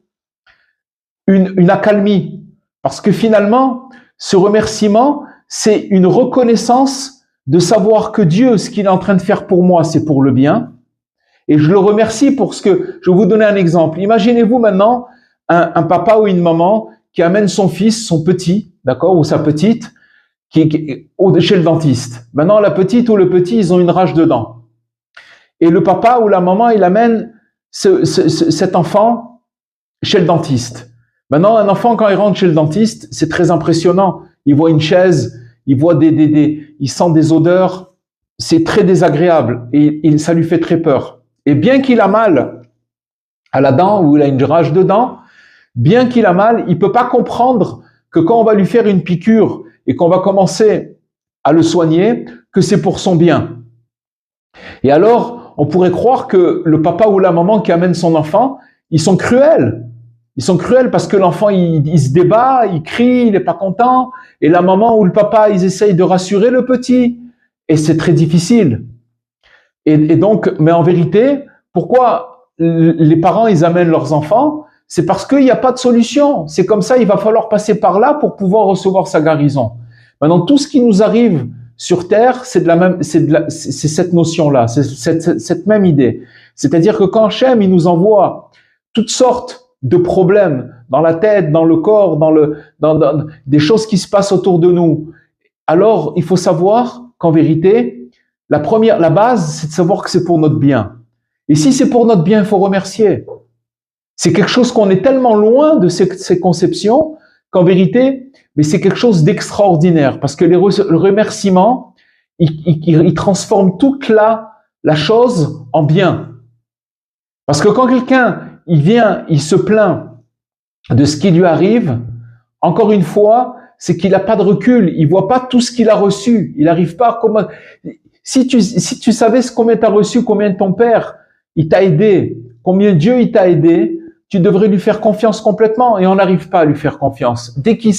une accalmie. Parce que finalement, ce remerciement, c'est une reconnaissance de savoir que Dieu, ce qu'il est en train de faire pour moi, c'est pour le bien. Et je le remercie pour ce que... Je vais vous donner un exemple. Imaginez-vous maintenant un papa ou une maman qui amène son fils, son petit, d'accord, ou sa petite, chez le dentiste. Maintenant, la petite ou le petit, ils ont une rage de dents. Et le papa ou la maman, il amène cet enfant chez le dentiste. Maintenant, un enfant, quand il rentre chez le dentiste, c'est très impressionnant. Il voit une chaise, il voit il sent des odeurs. C'est très désagréable et ça lui fait très peur. Et bien qu'il a mal à la dent ou il a une rage de dents, bien qu'il a mal, il peut pas comprendre que quand on va lui faire une piqûre et qu'on va commencer à le soigner, que c'est pour son bien. Et alors, on pourrait croire que le papa ou la maman qui amène son enfant, ils sont cruels. Ils sont cruels parce que l'enfant, il se débat, il crie, il n'est pas content. Et la maman ou le papa, ils essayent de rassurer le petit. Et c'est très difficile. Et donc, mais en vérité, pourquoi les parents, ils amènent leurs enfants? C'est parce qu'il n'y a pas de solution. C'est comme ça, il va falloir passer par là pour pouvoir recevoir sa guérison. Maintenant, tout ce qui nous arrive sur terre, c'est cette notion-là, c'est cette même idée. C'est-à-dire que quand Hachem, il nous envoie toutes sortes de problèmes dans la tête, dans le corps, dans des choses qui se passent autour de nous, alors il faut savoir qu'en vérité, la base, c'est de savoir que c'est pour notre bien. Et si c'est pour notre bien, il faut remercier. C'est quelque chose qu'on est tellement loin de ces conceptions qu'en vérité, mais c'est quelque chose d'extraordinaire parce que le remerciement, il transforme toute la chose en bien. Parce que quand quelqu'un, il vient, il se plaint de ce qui lui arrive, encore une fois, c'est qu'il n'a pas de recul, il voit pas tout ce qu'il a reçu, il n'arrive pas à comment. Si tu savais combien tu as reçu, combien ton père, il t'a aidé, combien Dieu il t'a aidé, tu devrais lui faire confiance complètement et on n'arrive pas à lui faire confiance. Dès qu'il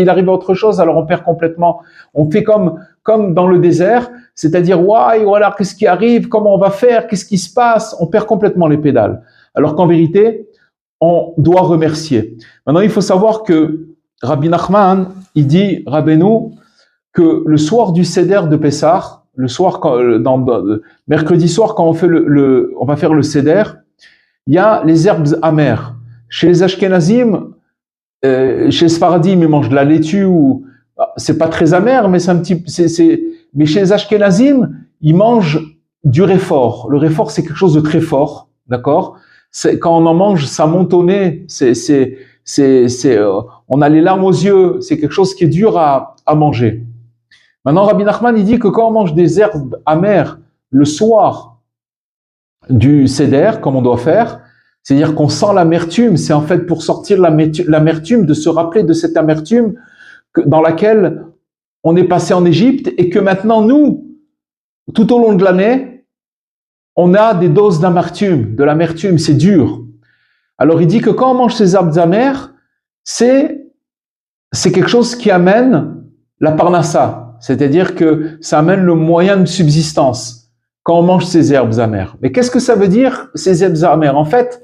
arrive à autre chose, alors on perd complètement. On fait comme dans le désert, c'est-à-dire voilà, qu'est-ce qui arrive, comment on va faire, qu'est-ce qui se passe, on perd complètement les pédales. Alors qu'en vérité, on doit remercier. Maintenant, il faut savoir que Rabbi Nachman, il dit, Rabbeinu, que le soir du Seder de Pessah, le soir, mercredi soir, quand on va faire le Seder, il y a les herbes amères. Chez les Ashkenazim, chez les Sfaradim, ils mangent de la laitue ou c'est pas très amer, mais mais chez les Ashkenazim, ils mangent du réfort. Le réfort, c'est quelque chose de très fort, d'accord? Quand on en mange, ça monte au nez, on a les larmes aux yeux, c'est quelque chose qui est dur à manger. Maintenant, Rabbi Nachman, il dit que quand on mange des herbes amères le soir du Seder, comme on doit faire, c'est-à-dire qu'on sent l'amertume, c'est en fait pour sortir l'amertume, de se rappeler de cette amertume dans laquelle on est passé en Égypte et que maintenant, nous, tout au long de l'année, on a des doses d'amertume, de l'amertume, c'est dur. Alors il dit que quand on mange ces herbes amères, c'est quelque chose qui amène la parnassa, c'est-à-dire que ça amène le moyen de subsistance quand on mange ces herbes amères. Mais qu'est-ce que ça veut dire, ces herbes amères? En fait,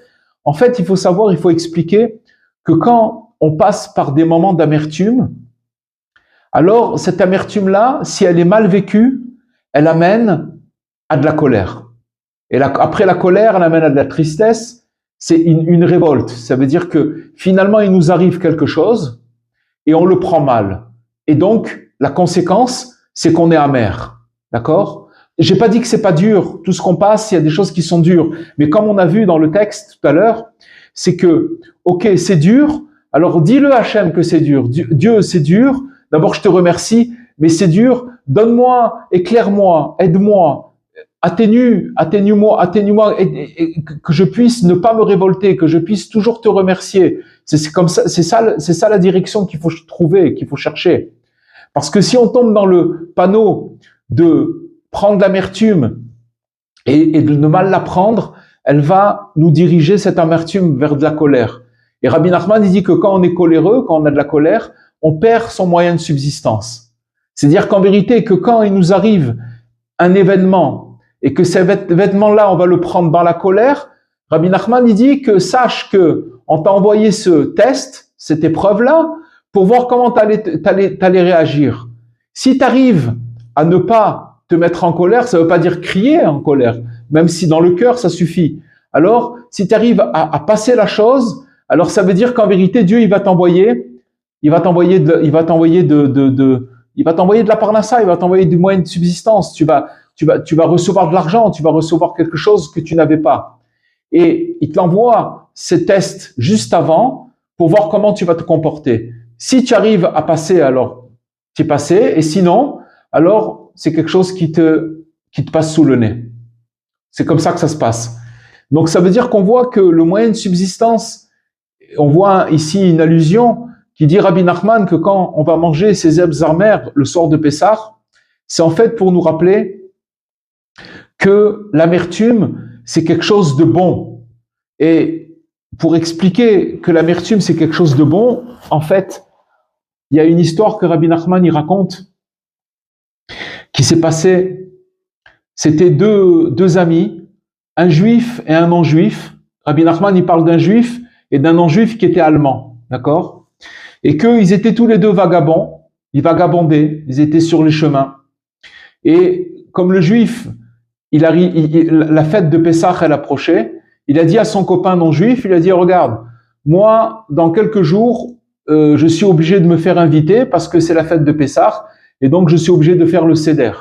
il faut expliquer que quand on passe par des moments d'amertume, alors cette amertume-là, si elle est mal vécue, elle amène à de la colère. Et après la colère, elle amène à de la tristesse, c'est une révolte. Ça veut dire que finalement, il nous arrive quelque chose et on le prend mal. Et donc, la conséquence, c'est qu'on est amer. D'accord? J'ai pas dit que c'est pas dur. Tout ce qu'on passe, il y a des choses qui sont dures. Mais comme on a vu dans le texte tout à l'heure, c'est que, ok, c'est dur. Alors dis-le à Hachem que c'est dur. Dieu, c'est dur. D'abord, je te remercie, mais c'est dur. Donne-moi, éclaire-moi, aide-moi, atténue-moi, et que je puisse ne pas me révolter, que je puisse toujours te remercier. C'est comme ça, c'est ça la direction qu'il faut trouver, qu'il faut chercher. Parce que si on tombe dans le panneau de prendre l'amertume et de ne mal la prendre, elle va nous diriger cette amertume vers de la colère. Et Rabbi Nachman, il dit que quand on est coléreux, quand on a de la colère, on perd son moyen de subsistance. C'est-à-dire qu'en vérité, que quand il nous arrive un événement et que cet événement-là, on va le prendre dans la colère, Rabbi Nachman, il dit que sache que on t'a envoyé ce test, cette épreuve-là, pour voir comment t'allais réagir. Si tu arrives à ne pas te mettre en colère, ça ne veut pas dire crier en colère, même si dans le cœur, ça suffit. Alors, si tu arrives à passer la chose, alors ça veut dire qu'en vérité, Dieu, il va t'envoyer de la parnassa, il va t'envoyer du moyen de subsistance. Tu vas recevoir de l'argent, tu vas recevoir quelque chose que tu n'avais pas. Et il t'envoie ces tests juste avant pour voir comment tu vas te comporter. Si tu arrives à passer, alors tu es passé, et sinon, alors c'est quelque chose qui te passe sous le nez. C'est comme ça que ça se passe. Donc ça veut dire qu'on voit que le moyen de subsistance, on voit ici une allusion qui dit Rabbi Nachman que quand on va manger ces herbes amères le soir de Pessah, c'est en fait pour nous rappeler que l'amertume, c'est quelque chose de bon. Et pour expliquer que l'amertume, c'est quelque chose de bon, en fait, il y a une histoire que Rabbi Nachman y raconte qui s'est passée C'était deux amis, un juif et un non-juif. Rabbi Nachman, il parle d'un juif et d'un non-juif qui était allemand, d'accord? Et qu'ils étaient tous les deux vagabonds, ils vagabondaient, ils étaient sur les chemins. Et comme le juif, la fête de Pessah, elle approchait, il a dit à son copain non-juif, il a dit, regarde, moi, dans quelques jours, je suis obligé de me faire inviter parce que c'est la fête de Pessah, et donc je suis obligé de faire le seder.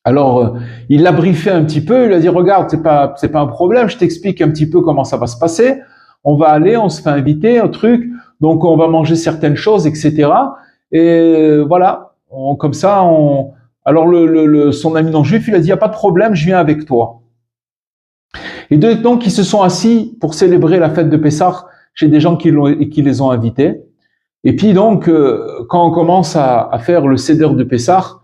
Alors, il l'a briefé un petit peu, il a dit, regarde, c'est pas un problème, je t'explique un petit peu comment ça va se passer, on va aller, on se fait inviter, un truc, donc on va manger certaines choses, etc. Et voilà, comme ça, alors son ami non-juif, il a dit, il n'y a pas de problème, je viens avec toi. Et donc, ils se sont assis pour célébrer la fête de Pessah chez des gens qui les ont invités. Et puis donc, quand on commence à faire le seder de Pessah,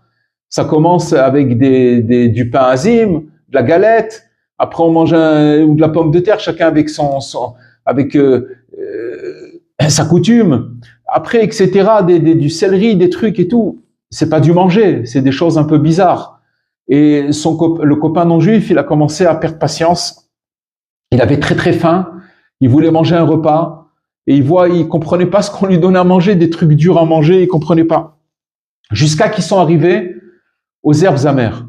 ça commence avec du pain azim, de la galette. Après, on mange ou de la pomme de terre, chacun avec avec sa coutume. Après, etc., du céleri, des trucs et tout. C'est pas du manger, c'est des choses un peu bizarres. Et le copain non-juif, il a commencé à perdre patience. Il avait très très faim. Il voulait manger un repas. Et il comprenait pas ce qu'on lui donnait à manger, des trucs durs à manger, il comprenait pas. Jusqu'à qu'ils sont arrivés aux herbes amères.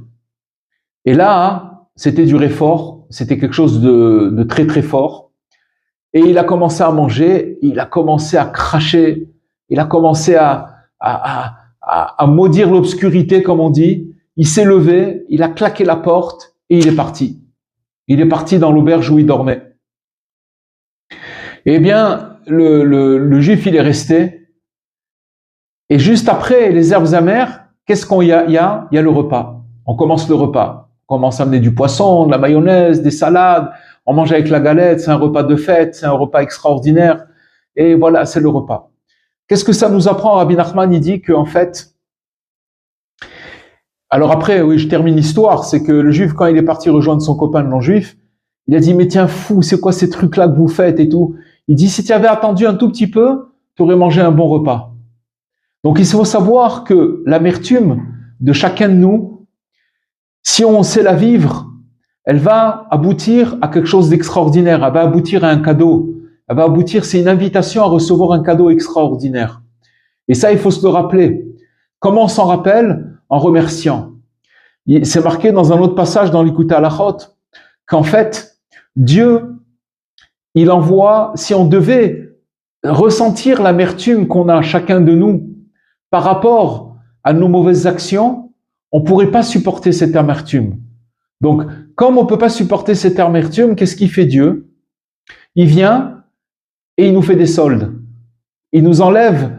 Et là, c'était du réfort, c'était quelque chose de très très fort. Et il a commencé à manger, il a commencé à cracher, il a commencé à maudire l'obscurité, comme on dit. Il s'est levé, il a claqué la porte et il est parti. Il est parti dans l'auberge où il dormait. Eh bien, le juif, il est resté. Et juste après les herbes amères, qu'est-ce qu'il y a? Il y a le repas. On commence le repas. On commence à amener du poisson, de la mayonnaise, des salades. On mange avec la galette. C'est un repas de fête. C'est un repas extraordinaire. Et voilà, c'est le repas. Qu'est-ce que ça nous apprend? Rabbi Nachman, il dit qu'en fait, alors après, oui, je termine l'histoire. C'est que le juif, quand il est parti rejoindre son copain non-juif, il a dit, mais tiens, fou, c'est quoi ces trucs-là que vous faites et tout? Il dit, si tu avais attendu un tout petit peu, tu aurais mangé un bon repas. Donc, il faut savoir que l'amertume de chacun de nous, si on sait la vivre, elle va aboutir à quelque chose d'extraordinaire. Elle va aboutir à un cadeau. Elle va aboutir, c'est une invitation à recevoir un cadeau extraordinaire. Et ça, il faut se le rappeler. Comment on s'en rappelle? En remerciant. C'est marqué dans un autre passage dans l'Ikouté Halachot qu'en fait, Dieu, il envoie, si on devait ressentir l'amertume qu'on a chacun de nous par rapport à nos mauvaises actions, on ne pourrait pas supporter cette amertume. Donc, comme on ne peut pas supporter cette amertume, qu'est-ce qu'il fait Dieu? Il vient et il nous fait des soldes. Il nous enlève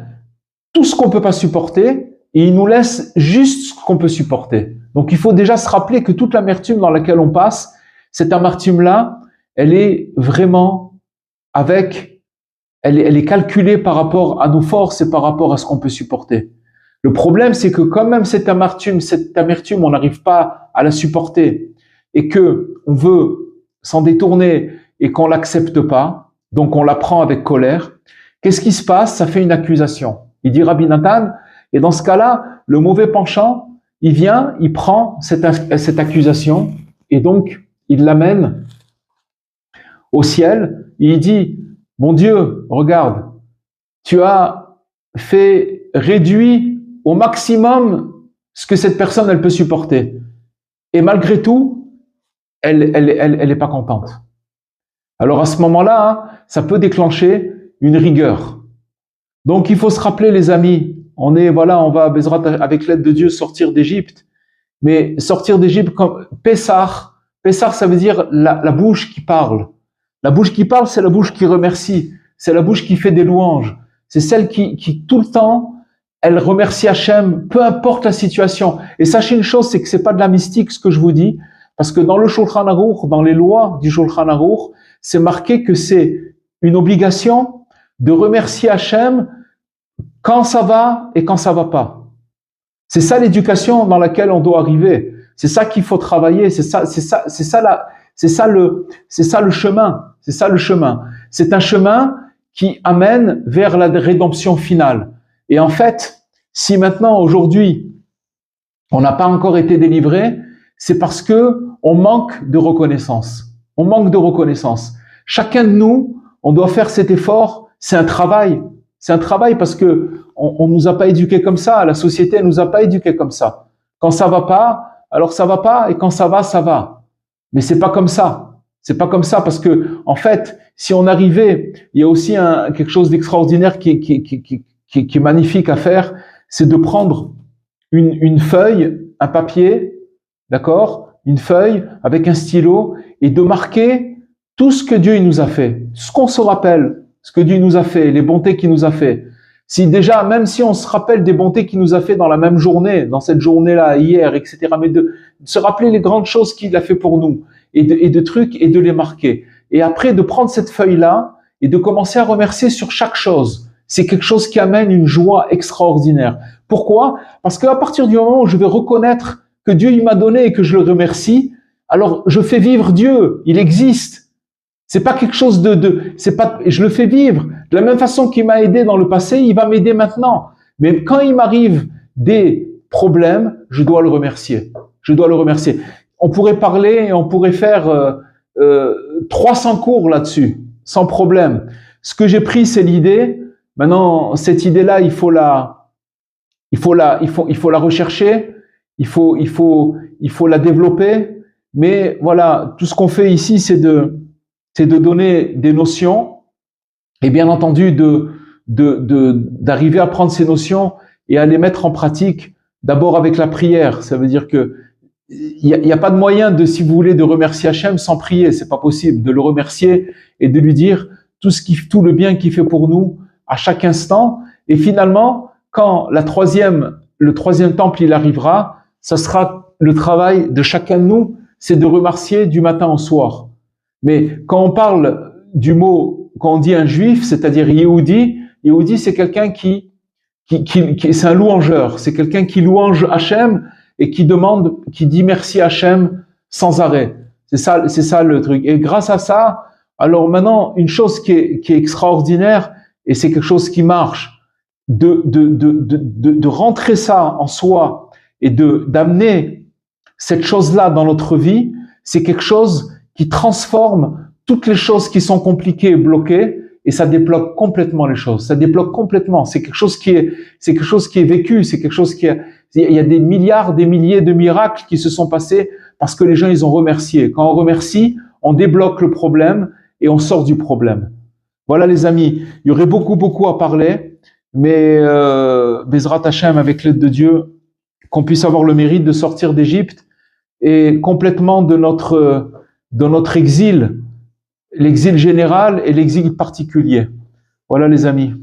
tout ce qu'on ne peut pas supporter et il nous laisse juste ce qu'on peut supporter. Donc, il faut déjà se rappeler que toute l'amertume dans laquelle on passe, cette amertume-là, elle est vraiment elle est calculée par rapport à nos forces et par rapport à ce qu'on peut supporter. Le problème, c'est que quand même cette amertume, on n'arrive pas à la supporter et que on veut s'en détourner et qu'on l'accepte pas, donc on la prend avec colère. Qu'est-ce qui se passe? Ça fait une accusation. Il dit Rabbi Nathan, et dans ce cas-là, le mauvais penchant, il vient, il prend cette accusation et donc il l'amène au ciel. Et il dit, mon Dieu, regarde, tu as réduit au maximum ce que cette personne, elle peut supporter. Et malgré tout, elle est pas contente. Alors à ce moment-là, ça peut déclencher une rigueur. Donc il faut se rappeler, les amis, on va, Bezrat, avec l'aide de Dieu, sortir d'Égypte. Mais sortir d'Égypte comme Pessah, ça veut dire la bouche qui parle. La bouche qui parle, c'est la bouche qui remercie. C'est la bouche qui fait des louanges. C'est celle qui tout le temps, elle remercie Hachem, peu importe la situation. Et sachez une chose, c'est que c'est pas de la mystique ce que je vous dis, parce que dans le Shulchan Aruch, dans les lois du Shulchan Aruch, c'est marqué que c'est une obligation de remercier Hachem quand ça va et quand ça va pas. C'est ça l'éducation dans laquelle on doit arriver. C'est ça qu'il faut travailler. C'est ça le chemin. C'est ça le chemin. C'est un chemin qui amène vers la rédemption finale. Et en fait, si maintenant, aujourd'hui, on n'a pas encore été délivré, c'est parce que on manque de reconnaissance. On manque de reconnaissance. Chacun de nous, on doit faire cet effort. C'est un travail. C'est un travail parce que on nous a pas éduqués comme ça. La société nous a pas éduqués comme ça. Quand ça va pas, alors ça va pas, et quand ça va, ça va. Mais c'est pas comme ça. C'est pas comme ça parce que, en fait, si on arrivait, il y a aussi quelque chose d'extraordinaire qui est magnifique à faire, c'est de prendre une feuille, un papier, d'accord, une feuille avec un stylo et de marquer tout ce que Dieu il nous a fait, ce qu'on se rappelle, ce que Dieu nous a fait, les bontés qu'il nous a fait. Si déjà, même si on se rappelle des bontés qu'il nous a fait dans la même journée, dans cette journée-là, hier, etc., mais de se rappeler les grandes choses qu'il a fait pour nous et de trucs et de les marquer. Et après, de prendre cette feuille-là et de commencer à remercier sur chaque chose. C'est quelque chose qui amène une joie extraordinaire. Pourquoi? Parce qu'à partir du moment où je vais reconnaître que Dieu il m'a donné et que je le remercie, alors je fais vivre Dieu. Il existe. C'est pas quelque chose c'est pas, je le fais vivre. De la même façon qu'il m'a aidé dans le passé, il va m'aider maintenant. Mais quand il m'arrive des problèmes, je dois le remercier. Je dois le remercier. On pourrait parler et on pourrait faire 300 cours là-dessus, sans problème. Ce que j'ai pris, c'est l'idée. Maintenant, cette idée-là, il faut la rechercher. Il faut la développer. Mais voilà, tout ce qu'on fait ici, c'est de donner des notions et bien entendu d'arriver à prendre ces notions et à les mettre en pratique d'abord avec la prière. Ça veut dire que il y a pas de moyen si vous voulez, de remercier Hachem sans prier. C'est pas possible de le remercier et de lui dire tout le bien qu'il fait pour nous à chaque instant. Et finalement, quand le troisième temple, il arrivera, ça sera le travail de chacun de nous, c'est de remercier du matin au soir. Mais quand on parle du mot, quand on dit un juif, c'est-à-dire Yehudi, c'est quelqu'un qui c'est un louangeur, c'est quelqu'un qui louange Hachem et qui dit merci Hachem sans arrêt. C'est ça le truc. Et grâce à ça, alors maintenant, une chose qui est extraordinaire, et c'est quelque chose qui marche, de rentrer ça en soi et d'amener cette chose-là dans notre vie, c'est quelque chose qui transforme toutes les choses qui sont compliquées et bloquées, et ça débloque complètement les choses. Ça débloque complètement. C'est quelque chose qui est vécu. C'est quelque chose il y a des milliards, des milliers de miracles qui se sont passés parce que les gens, ils ont remercié. Quand on remercie, on débloque le problème et on sort du problème. Voilà, les amis. Il y aurait beaucoup à parler, mais Bezrat Hachem, avec l'aide de Dieu, qu'on puisse avoir le mérite de sortir d'Égypte et complètement de notre exil, l'exil général et l'exil particulier. Voilà, les amis.